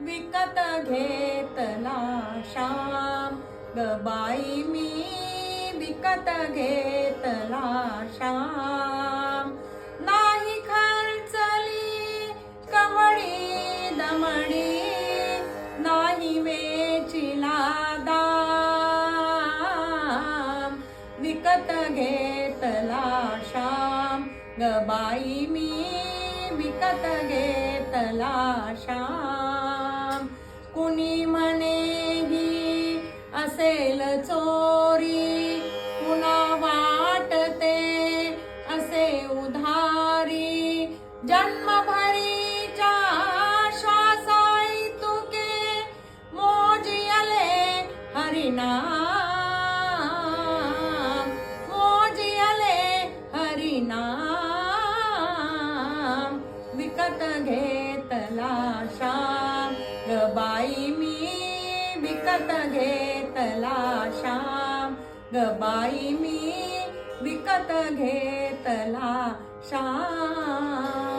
विकत घेतला श्याम ग बाई मी विकत घेतला श्याम नाही खर्चली कवडी दमडी नाही वेचिला दाम विकत घेतला श्याम ग बाई मी विकत घेतला श्याम कुणी म्हणे ही असेल चोरी पुन्हा वाटते असे उधारी जन्मभरीच्या श्वासाई तुके मोजियले हरिनाम मोजियले हरिनाम विकत घेतला श्याम ग बाई मी विकत घेतला श्याम ग बाई मी विकत घेतला श्याम